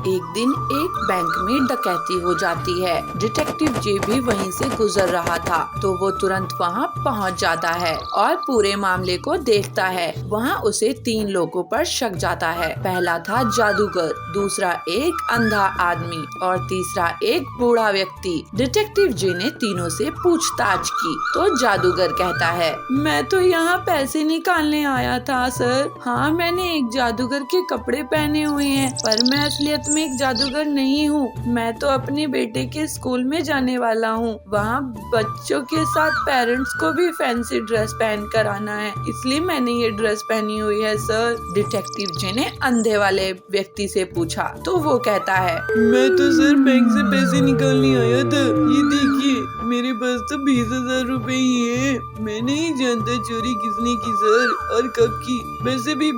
एक दिन एक बैंक में डकैती हो जाती है। डिटेक्टिव जे भी वहीं से गुजर रहा था तो वो तुरंत वहां पहुंच जाता है और पूरे मामले को देखता है। वहां उसे 3 लोगों पर शक जाता है। पहला था जादूगर, दूसरा एक अंधा आदमी और तीसरा एक बूढ़ा व्यक्ति। डिटेक्टिव जे ने तीनों से पूछताछ की तो जादूगर कहता है, मैं तो यहाँ पैसे निकालने आया था सर। हाँ, मैंने एक जादूगर के कपड़े पहने हुए हैं पर मैं असलियत में एक जादूगर नहीं हूँ। मैं तो अपने बेटे के स्कूल में जाने वाला हूँ। वहाँ बच्चों के साथ पेरेंट्स को भी फैंसी ड्रेस पहन कर आना है, इसलिए मैंने ये ड्रेस पहनी हुई है सर। डिटेक्टिव जे ने अंधे वाले व्यक्ति से पूछा तो वो कहता है, मैं तो सर बैंक से पैसे निकालने आया था। ये देखिए मेरे पास तो 20,000 रुपए ही है। मैं नहीं जानता चोरी किसने की सर और कब की। वैसे भी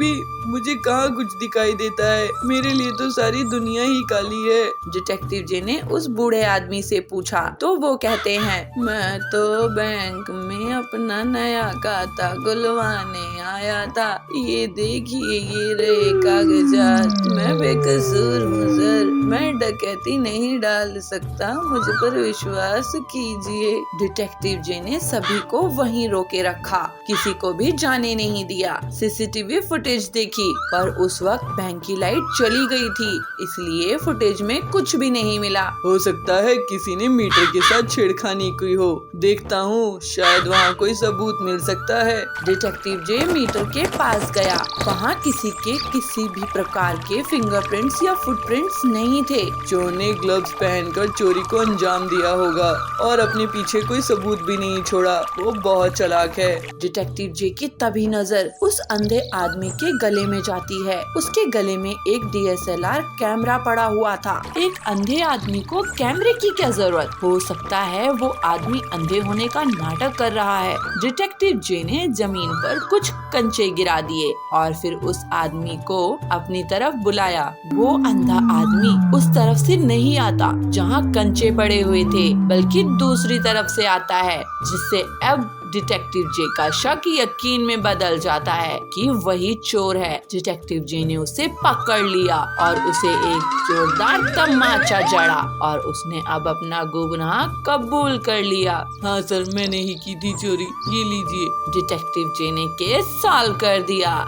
मुझे कहाँ कुछ दिखाई देता है। मेरे लिए तो सारी दुनिया ही काली है। डिटेक्टिव जे ने उस बूढ़े आदमी से पूछा तो वो कहते हैं, मैं तो बैंक में अपना नया खाता खुलवाने आया था। ये देखिए ये रहे कागजात। मैं बेकसूर हूँ सर, मैं डकैती नहीं डाल सकता, मुझ पर विश्वास कीजिए। डिटेक्टिव जे ने सभी को वहीं रोके रखा, किसी को भी जाने नहीं दिया। सीसीटीवी फुटेज देखी पर उस वक्त बैंक की लाइट चली गई थी, इसलिए फुटेज में कुछ भी नहीं मिला। हो सकता है किसी ने मीटर के साथ छेड़खानी की हो। देखता हूँ शायद वहाँ कोई सबूत मिल सकता है। डिटेक्टिव जे मीटर के पास गया। वहाँ किसी के किसी भी प्रकार के फिंगरप्रिंट्स या फुटप्रिंट्स नहीं थे। चोर ने ग्लव्स पहनकर चोरी को अंजाम दिया होगा और अपने पीछे कोई सबूत भी नहीं छोड़ा। वो बहुत चालाक है। डिटेक्टिव जे की तभी नजर उस अंधे आदमी के गले में जाती है। उसके गले में एक DSLR कैमरा पड़ा हुआ था। एक अंधे आदमी को कैमरे की क्या जरूरत? हो सकता है वो आदमी अंधे होने का नाटक कर रहा है। डिटेक्टिव जे ने जमीन पर कुछ कंचे गिरा दिए और फिर उस आदमी को अपनी तरफ बुलाया। वो अंधा आदमी उस तरफ से नहीं आता जहाँ कंचे पड़े हुए थे, बल्कि दूसरी तरफ से आता है, जिससे अब डिटेक्टिव जे का शक यकीन में बदल जाता है कि वही चोर है। डिटेक्टिव जे ने उसे पकड़ लिया और उसे एक जोरदार तमाचा जड़ा और उसने अब अपना गुनाह कबूल कर लिया। हाँ सर, मैंने ही की थी चोरी, ये लीजिए। डिटेक्टिव जे ने केस सॉल्व कर दिया।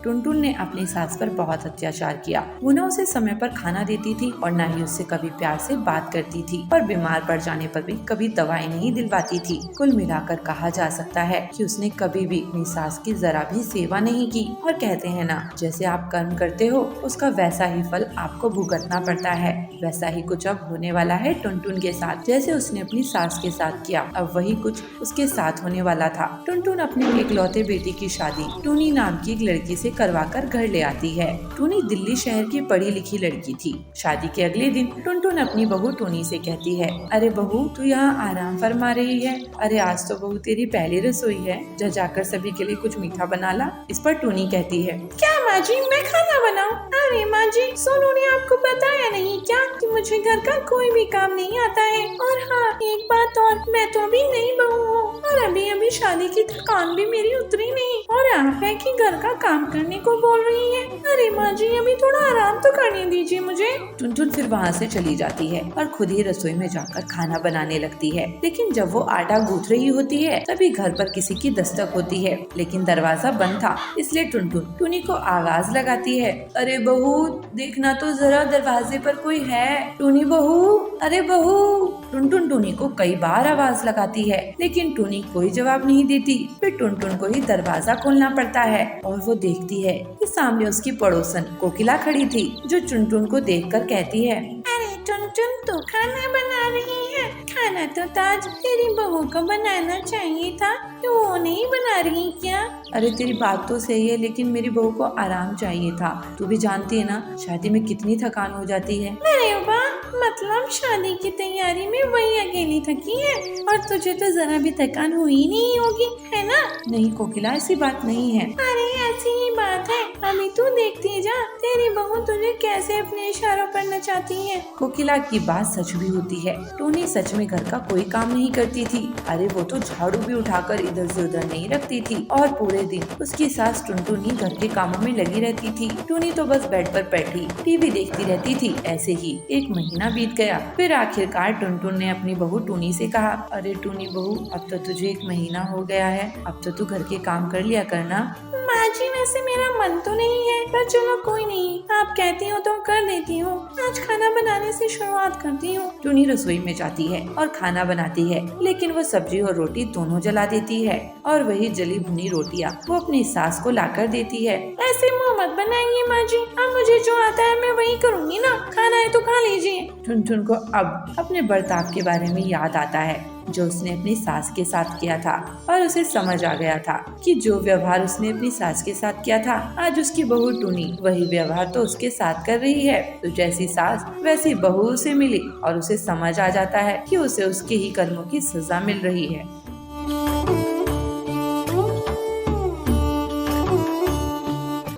टुनटुन ने अपनी सास पर बहुत अत्याचार किया। वो न उसे समय पर खाना देती थी और न ही उससे कभी प्यार से बात करती थी और बीमार पड़ जाने पर भी कभी दवाई नहीं दिलवाती थी। कुल मिलाकर कहा जा सकता है कि उसने कभी भी अपनी सास की जरा भी सेवा नहीं की। और कहते हैं ना, जैसे आप कर्म करते हो उसका वैसा ही फल आपको भुगतना पड़ता है। वैसा ही कुछ अब होने वाला है टुनटुन के साथ। जैसे उसने अपनी सास के साथ किया, अब वही कुछ उसके साथ होने वाला था। टुनटुन अपने इकलौते बेटी की शादी टूनी नाम की एक लड़की से करवाकर घर ले आती है। टूनी दिल्ली शहर की पढ़ी लिखी लड़की थी। शादी के अगले दिन टुनटुन अपनी बहू टूनी से कहती है, अरे बहू, तू यहाँ आराम फरमा रही है? अरे आज तो बहू तेरी पहली रसोई है, जा जाकर सभी के लिए कुछ मीठा बना ला। इस पर टूनी कहती है, क्या माँ जी, मैं खाना बनाऊं? अरे माँ जी, सोनू ने आपको बताया नहीं क्या कि मुझे घर का कोई भी काम नहीं आता है? और हाँ, एक बात और, मैं तो अभी नई बहू हूँ और अभी शादी की थकान भी मेरी उतरी नहीं और आप है कि घर का काम करने को बोल रही है। अरे माँ जी, अभी थोड़ा आराम तो करने दीजिए मुझे। टुनटुन फिर वहाँ से चली जाती है और खुद ही रसोई में जाकर खाना बनाने लगती है। लेकिन जब वो आटा गूंथ रही होती है तभी घर पर किसी की दस्तक होती है, लेकिन दरवाजा बंद था, इसलिए टुनटुन टूनी को आवाज लगाती है, अरे बहू, देखना तो जरा दरवाजे पर कोई है। टूनी बहू, अरे बहू। टुनटुन टूनी को कई बार आवाज लगाती है, लेकिन टूनी कोई जवाब नहीं देती। फिर टुनटुन को ही दरवाजा खोलना पड़ता है और वो देखती है कि सामने उसकी पड़ोसन कोकिला खड़ी थी, जो टुनटुन को देखकर कहती है, अरे टुनटुन, तू खाना बना रही है? खाना तो ताज तेरी बहू को बनाना चाहिए था, तू वो नहीं बना रही क्या? अरे तेरी बात तो सही है, लेकिन मेरी बहू को आराम चाहिए था। तू भी जानती है ना, शादी में कितनी थकान हो जाती है। अरे वाह, मतलब शादी की तैयारी में वही अकेली थकी है और तुझे तो जरा भी थकान हुई नहीं होगी, है ना? नहीं कोकिला, ऐसी बात नहीं है। अरे ऐसी ही बात है, अभी तू देखती जा, तेरी बहू तुझे कैसे अपने इशारों पर नचाती है। कोकिला की बात सच भी होती है। टूनी सच में घर का कोई काम नहीं करती थी। अरे वो तो झाड़ू भी उठाकर इधर से उधर नहीं रखती थी और पूरे दिन उसकी सास टुनटुनी घर के कामों में लगी रहती थी। टूनी तो बस बेड पर बैठी टीवी देखती रहती थी। ऐसे ही एक महीना बीत गया। फिर आखिरकार टुनटुन ने अपनी बहू टूनी से कहा, अरे टूनी बहू, अब तो तुझे एक महीना हो गया है, अब तो तू घर के काम कर लिया करना। माँ जी, वैसे मेरा मन तो नहीं है, पर चलो कोई नहीं, आप कहती हो तो कर देती हूँ। आज खाना बनाने से शुरुआत करती हूँ। टूनी रसोई में जाती है और खाना बनाती है, लेकिन वो सब्जी और रोटी दोनों जला देती है और वही जली भुनी रोटियाँ वो अपनी सास को लाकर देती है। ऐसे मुँह मत बनाइए माँ जी, अब मुझे जो आता है मैं वही करूँगी ना, खाना है तो खा लीजिए। टुनटुन को अब अपने बर्ताव के बारे में याद आता है जो उसने अपनी सास के साथ किया था और उसे समझ आ गया था कि जो व्यवहार उसने अपनी सास के साथ किया था, आज उसकी बहू टूनी वही व्यवहार तो उसके साथ कर रही है। तो जैसी सास वैसी बहू उसे मिली और उसे समझ आ जाता है कि उसे उसके ही कर्मों की सजा मिल रही है।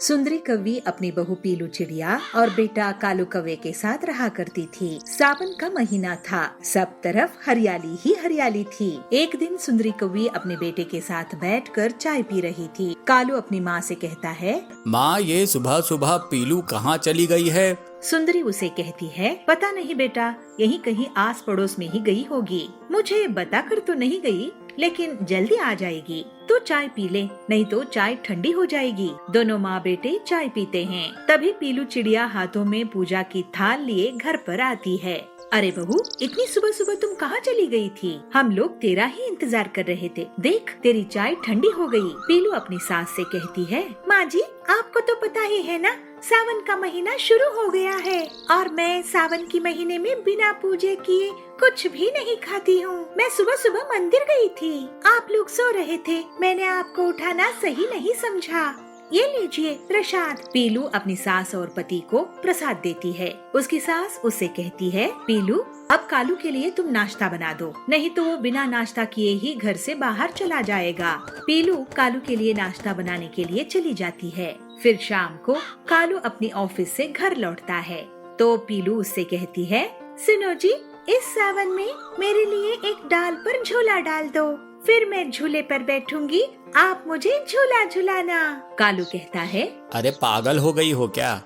सुंदरी कौवी अपनी बहू पीलू चिड़िया और बेटा कालू कौवे के साथ रहा करती थी। सावन का महीना था, सब तरफ हरियाली ही हरियाली थी। एक दिन सुंदरी कौवी अपने बेटे के साथ बैठकर चाय पी रही थी। कालू अपनी माँ से कहता है, माँ, ये सुबह सुबह पीलू कहाँ चली गई है? सुंदरी उसे कहती है, पता नहीं बेटा, यहीं कहीं आस पड़ोस में ही गई होगी। मुझे बता कर तो नहीं गई, लेकिन जल्दी आ जाएगी। तू चाय पी ले, नहीं तो चाय ठंडी हो जाएगी। दोनों माँ बेटे चाय पीते हैं। तभी पीलू चिड़िया हाथों में पूजा की थाल लिए घर पर आती है। अरे बहू, इतनी सुबह सुबह तुम कहाँ चली गई थी? हम लोग तेरा ही इंतजार कर रहे थे। देख, तेरी चाय ठंडी हो गई। पीलू अपनी सास से कहती है, माँ जी, आपको तो पता ही है ना, सावन का महीना शुरू हो गया है और मैं सावन के महीने में बिना पूजे किए कुछ भी नहीं खाती हूँ। मैं सुबह सुबह मंदिर गई थी, आप लोग सो रहे थे, मैंने आपको उठाना सही नहीं समझा। ये लीजिए प्रसाद। पीलू अपनी सास और पति को प्रसाद देती है। उसकी सास उससे कहती है, पीलू, अब कालू के लिए तुम नाश्ता बना दो, नहीं तो वो बिना नाश्ता किए ही घर से बाहर चला जाएगा। पीलू कालू के लिए नाश्ता बनाने के लिए चली जाती है। फिर शाम को कालू अपनी ऑफिस से घर लौटता है तो पीलू उससे कहती है, सुनो जी, इस सावन में मेरे लिए एक डाल पर झूला डाल दो, फिर मैं झूले पर बैठूंगी, आप मुझे झूला झुलाना। कालू कहता है, अरे पागल हो गई हो क्या?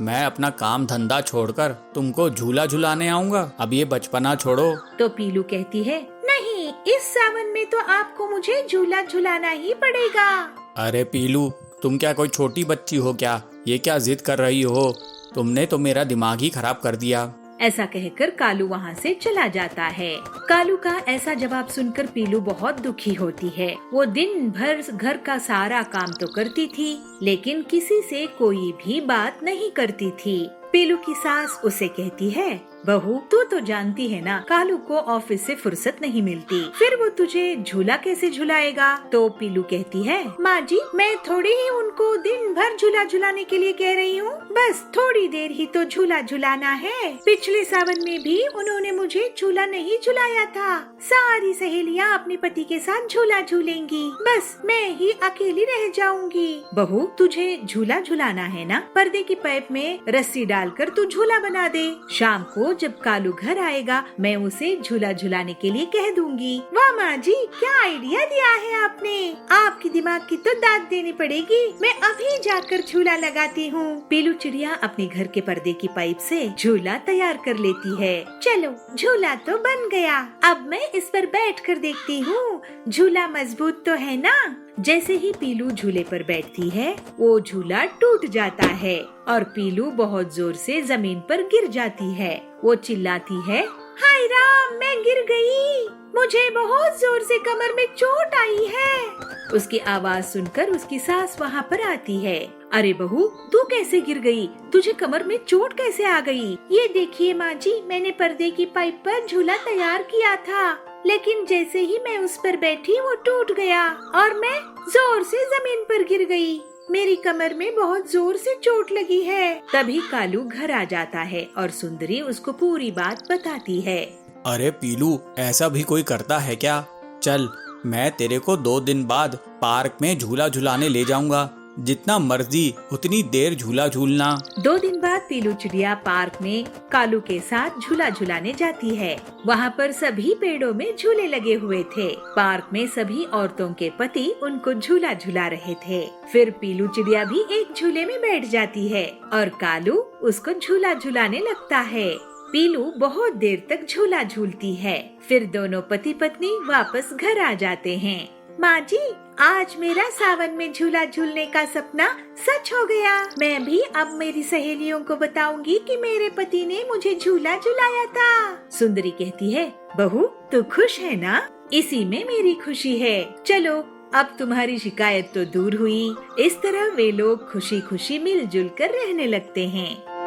मैं अपना काम धंधा छोड़कर तुमको झूला झुलाने आऊंगा? अब ये बचपना छोड़ो। तो पीलू कहती है, नहीं, इस सावन में तो आपको मुझे झूला झुलाना ही पड़ेगा। अरे पीलू, तुम क्या कोई छोटी बच्ची हो क्या? ये क्या जिद कर रही हो? तुमने तो मेरा दिमाग ही खराब कर दिया। ऐसा कहकर कालू वहाँ से चला जाता है। कालू का ऐसा जवाब सुनकर पीलू बहुत दुखी होती है। वो दिन भर घर का सारा काम तो करती थी, लेकिन किसी से कोई भी बात नहीं करती थी। पीलू की सास उसे कहती है, बहू, तू तो जानती है ना, कालू को ऑफिस से फुर्सत नहीं मिलती, फिर वो तुझे झूला कैसे झुलाएगा? तो पीलू कहती है, माँ जी, मैं थोड़ी ही उनको दिन भर झूला झुलाने के लिए कह रही हूँ, बस थोड़ी देर ही तो झूला झुलाना है। पिछले सावन में भी उन्होंने मुझे झूला नहीं झुलाया था। सारी सहेलियाँ अपने पति के साथ झूला झूलेंगी, बस मैं ही अकेली रह जाऊंगी। बहू, तुझे झूला झुलाना है ना, पर्दे की पाइप में रस्सी डालकर तू झूला बना दे। शाम को जब कालू घर आएगा, मैं उसे झूला झुलाने के लिए कह दूंगी। वाह माँ जी, क्या आइडिया दिया है आपने, आपकी दिमाग की तो दाद देनी पड़ेगी। मैं अभी जाकर झूला लगाती हूँ। पीलू चिड़िया अपने घर के पर्दे की पाइप से झूला तैयार कर लेती है। चलो, झूला तो बन गया, अब मैं इस पर बैठ कर देखती हूँ, झूला मजबूत तो है ना। जैसे ही पीलू झूले पर बैठती है, वो झूला टूट जाता है और पीलू बहुत जोर से जमीन पर गिर जाती है। वो चिल्लाती है, हाय राम, मैं गिर गई, मुझे बहुत जोर से कमर में चोट आई है। उसकी आवाज सुनकर उसकी सास वहाँ पर आती है। अरे बहू, तू कैसे गिर गई? तुझे कमर में चोट कैसे आ गई? ये देखिए माँ जी, मैंने पर्दे की पाइप पर झूला तैयार किया था, लेकिन जैसे ही मैं उस पर बैठी वो टूट गया और मैं जोर से जमीन पर गिर गई। मेरी कमर में बहुत जोर से चोट लगी है। तभी कालू घर आ जाता है और सुंदरी उसको पूरी बात बताती है। अरे पीलू, ऐसा भी कोई करता है क्या? चल, मैं तेरे को 2 दिन बाद पार्क में झूला झुलाने ले जाऊंगा। जितना मर्जी उतनी देर झूला झूलना। 2 दिन बाद पीलू चिड़िया पार्क में कालू के साथ झूला झूलाने जाती है। वहाँ पर सभी पेड़ों में झूले लगे हुए थे। पार्क में सभी औरतों के पति उनको झूला झूला रहे थे। फिर पीलू चिड़िया भी एक झूले में बैठ जाती है और कालू उसको झूला झूलाने लगता है। पीलू बहुत देर तक झूला झूलती है। फिर दोनों पति पत्नी वापस घर आ जाते हैं। माँ जी, आज मेरा सावन में झूला झूलने का सपना सच हो गया। मैं भी अब मेरी सहेलियों को बताऊंगी कि मेरे पति ने मुझे झूला झुलाया था। सुंदरी कहती है, बहू तू खुश है ना? इसी में मेरी खुशी है। चलो अब तुम्हारी शिकायत तो दूर हुई। इस तरह वे लोग खुशी खुशी मिलजुल कर रहने लगते हैं।